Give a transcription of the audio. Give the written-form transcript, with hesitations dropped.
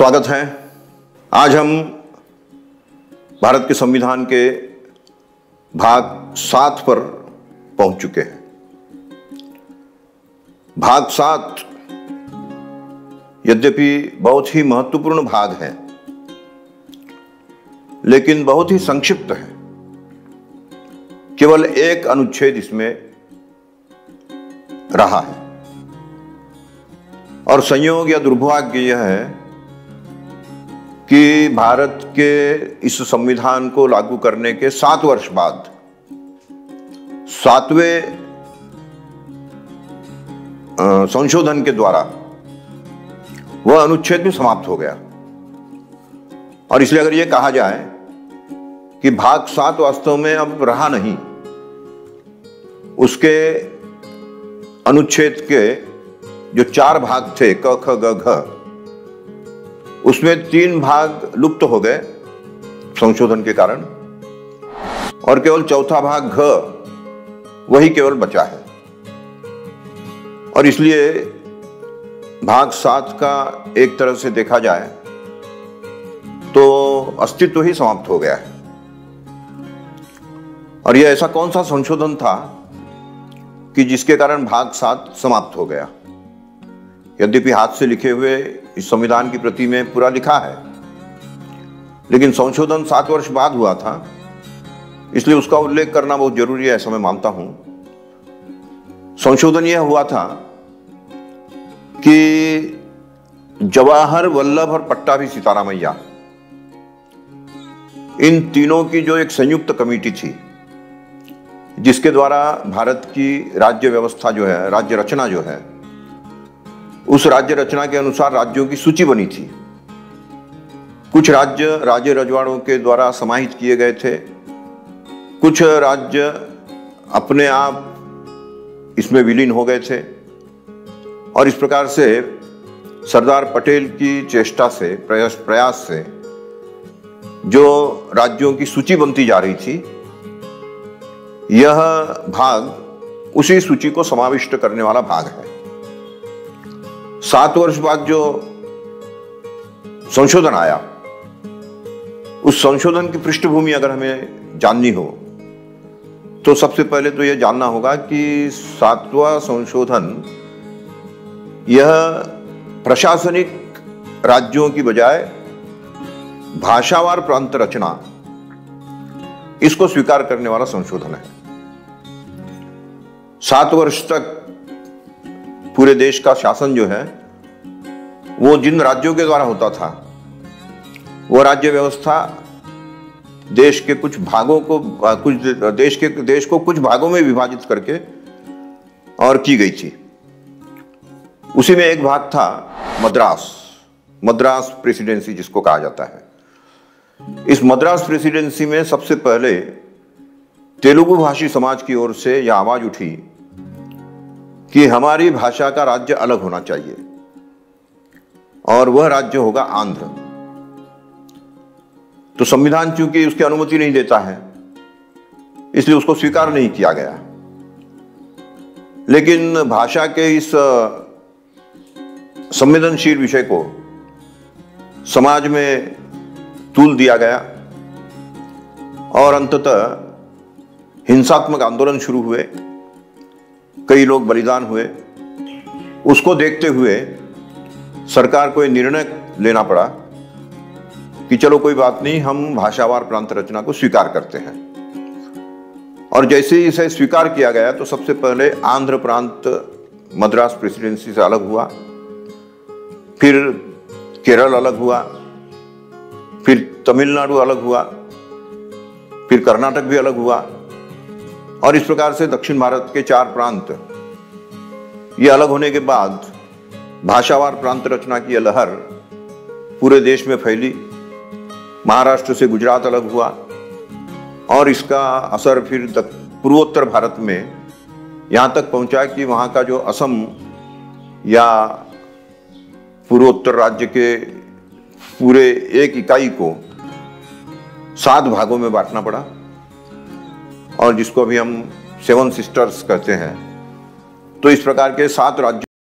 स्वागत है। आज हम भारत के संविधान के भाग 7 पर पहुंच चुके हैं। भाग 7 यद्यपि बहुत ही महत्वपूर्ण भाग है, लेकिन बहुत ही संक्षिप्त है। केवल एक अनुच्छेद इसमें रहा है और संयोग या दुर्भाग्य यह है कि भारत के इस संविधान को लागू करने के 7 वर्ष बाद 7वें संशोधन के द्वारा वह अनुच्छेद भी समाप्त हो गया। और इसलिए अगर यह कहा जाए कि भाग 7 वास्तव में अब रहा नहीं, उसके अनुच्छेद के जो 4 भाग थे क ख ग घ, उसमें 3 भाग लुप्त हो गए संशोधन के कारण और केवल चौथा भाग घ वही केवल बचा है। और इसलिए भाग 7 का एक तरह से देखा जाए तो अस्तित्व ही समाप्त हो गया है। और यह ऐसा कौन सा संशोधन था कि जिसके कारण भाग 7 समाप्त हो गया। यद्यपि हाथ से लिखे हुए इस संविधान की प्रति में पूरा लिखा है, लेकिन संशोधन 7 वर्ष बाद हुआ था, इसलिए उसका उल्लेख करना बहुत जरूरी है, ऐसा मैं मानता हूं। संशोधन यह हुआ था कि जवाहर, वल्लभ और पट्टाभी सीतारामैया, इन तीनों की जो एक संयुक्त कमेटी थी, जिसके द्वारा भारत की राज्य व्यवस्था जो है, राज्य रचना जो है, उस राज्य रचना के अनुसार राज्यों की सूची बनी थी। कुछ राज्य राजे रजवाड़ों के द्वारा समाहित किए गए थे, कुछ राज्य अपने आप इसमें विलीन हो गए थे। और इस प्रकार से सरदार पटेल की चेष्टा से, प्रयास से जो राज्यों की सूची बनती जा रही थी, यह भाग उसी सूची को समाविष्ट करने वाला भाग है। 7 वर्ष बाद जो संशोधन आया, उस संशोधन की पृष्ठभूमि अगर हमें जाननी हो तो सबसे पहले तो यह जानना होगा कि 7वां संशोधन यह प्रशासनिक राज्यों की बजाय भाषावार प्रांत रचना, इसको स्वीकार करने वाला संशोधन है। 7 वर्ष तक पूरे देश का शासन जो है वो जिन राज्यों के द्वारा होता था, वो राज्य व्यवस्था देश के कुछ भागों को देश को कुछ भागों में विभाजित करके और की गई थी। उसी में एक भाग था मद्रास प्रेसिडेंसी, जिसको कहा जाता है। इस मद्रास प्रेसिडेंसी में सबसे पहले तेलुगु भाषी समाज की ओर से यह आवाज उठी कि हमारी भाषा का राज्य अलग होना चाहिए और वह राज्य होगा आंध्र। तो संविधान चूंकि उसकी अनुमति नहीं देता है, इसलिए उसको स्वीकार नहीं किया गया। लेकिन भाषा के इस संवेदनशील विषय को समाज में तूल दिया गया और अंततः हिंसात्मक आंदोलन शुरू हुए, कई लोग बलिदान हुए। उसको देखते हुए सरकार को यह निर्णय लेना पड़ा कि चलो कोई बात नहीं, हम भाषावार प्रांत रचना को स्वीकार करते हैं। और जैसे ही इसे स्वीकार किया गया तो सबसे पहले आंध्र प्रांत मद्रास प्रेसिडेंसी से अलग हुआ, फिर केरल अलग हुआ, फिर तमिलनाडु अलग हुआ, फिर कर्नाटक भी अलग हुआ। और इस प्रकार से दक्षिण भारत के 4 प्रांत ये अलग होने के बाद भाषावार प्रांत रचना की यह लहर पूरे देश में फैली। महाराष्ट्र से गुजरात अलग हुआ और इसका असर फिर पूर्वोत्तर भारत में यहां तक पहुंचा कि वहां का जो असम या पूर्वोत्तर राज्य के पूरे एक इकाई को 7 भागों में बांटना पड़ा, और जिसको अभी हम 7 सिस्टर्स कहते हैं। तो इस प्रकार के 7 राज्यों